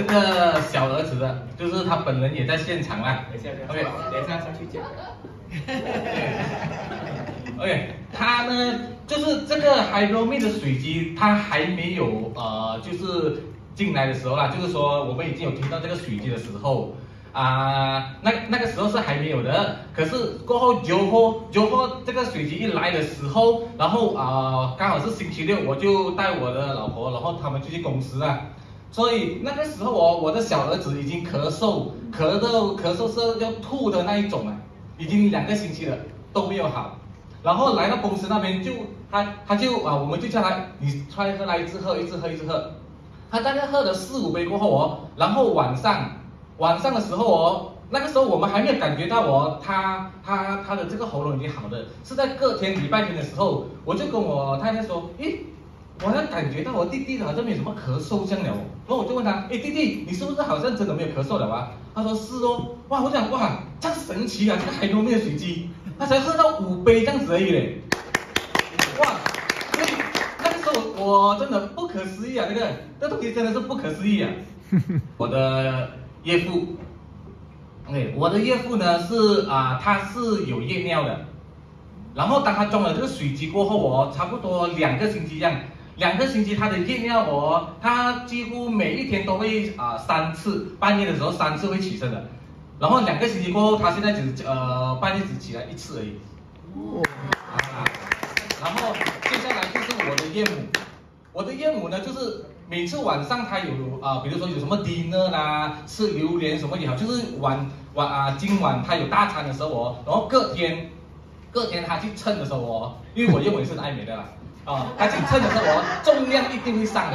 个小儿子的，就是他本人也在现场啦。等一下 OK， 等一下上去讲。OK， 他呢就是这个 Hydromi 的水机，它还没有就是进来的时候啦，就是说我们已经有听到这个水机的时候。那个时候是还没有的，可是过后9号这个水机一来的时候，然后刚好是星期六，我就带我的老婆，然后他们就去公司了。所以那个时候我的小儿子已经咳嗽是要吐的那一种啊，已经2个星期了都没有好。然后来到公司那边他就我们就叫他你出来喝来一直喝。他大概喝了4、5杯过后然后晚上的时候那个时候我们还没有感觉到他的这个喉咙已经好了，是在隔天礼拜天的时候，我就跟我太太说，诶，我好像感觉到我弟弟好像没有什么咳嗽这样了。然后我就问他，诶，弟弟，你是不是好像真的没有咳嗽了啊？他说是哦。哇，我讲哇，这样神奇啊，这个Hydromi的水机，他才喝到5杯这样子而已嘞。哇，所以那个时候我真的不可思议啊，这东西真的是不可思议啊。我的岳父 ，OK， 我的岳父呢是他是有夜尿的，然后当他装了这个水机过后差不多2个星期这样，2个星期他的夜尿他几乎每一天都会3次，半夜的时候3次会起身的，然后2个星期过后，他现在半夜只起来1次而已。然后接下来就是我的岳母，我的岳母呢就是每次晚上他有比如说有什么 dinner 啦，吃榴莲什么也好，就是今晚他有大餐的时候然后隔天他去称的时候因为我岳母也是爱美的啦他去称的时候重量一定会上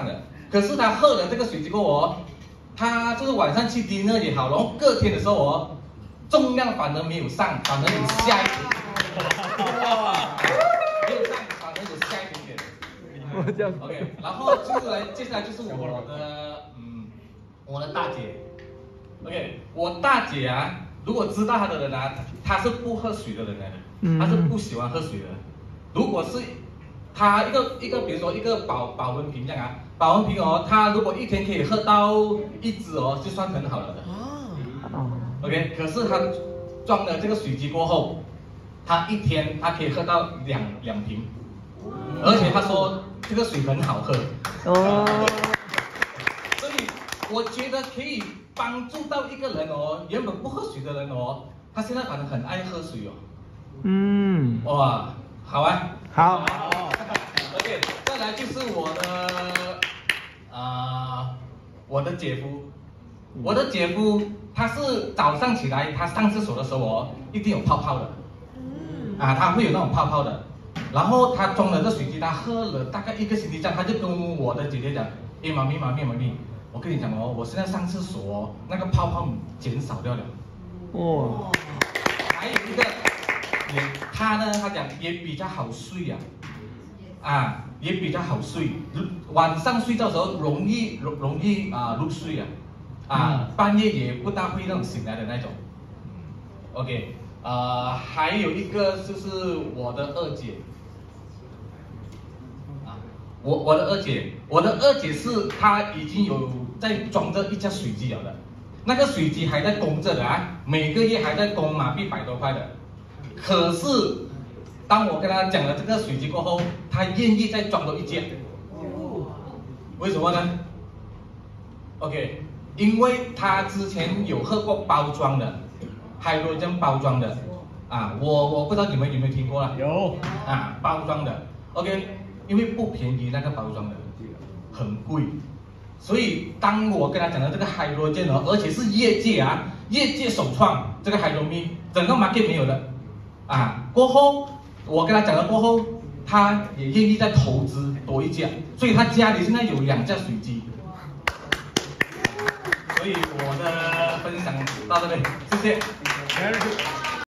的，可是他喝了这个水机过后他就是晚上去 dinner 也好，然后隔天的时候重量反而没有上，反而有下一点。哇！没有上，反而有下一点点。OK， 然后接下来就是我的大姐。OK， 我大姐如果知道她的人她是不喝水的人来的，她是不喜欢喝水的。如果是她一个比如说一个保温瓶这样保温瓶她如果一天可以喝到1支就算很好了的。OK， 可是她装了这个水机过后，她一天她可以喝到两瓶，而且她说这个水很好喝。所以我觉得可以帮助到一个人原本不喝水的人他现在反正很爱喝水哇，好啊。好。OK， 再来就是我的姐夫。我的姐夫他是早上起来他上厕所的时候一定有泡泡的。他会有那种泡泡的。然后他装了这水机，他喝了大概1个星期这样，他就跟我的姐姐讲，诶，妈咪，我跟你讲我现在上厕所那个泡泡减少掉了。哇。还有一个他呢，他讲也比较好睡也比较好睡，晚上睡觉的时候容易入睡半夜也不大会那种醒来的那种。OK， 还有一个就是我的二姐。我的二姐是她已经有在装着一架水机了的，那个水机还在供着的每个月还在供马币100多块的。可是当我跟她讲了这个水机过后，她愿意再装多一架。为什么呢 ？OK， 因为她之前有喝过包装的，Hydrogen包装的我不知道你们有没有听过啦？有包装的 ，OK。因为不便宜那个包装的，很贵，所以当我跟他讲的这个 Hydrogen 而且是业界首创这个 Hydromi， 整个 market 没有的过后我跟他讲了过后，他也愿意再投资多一架，所以他家里现在有2架水机。所以我的分享到这里，谢谢。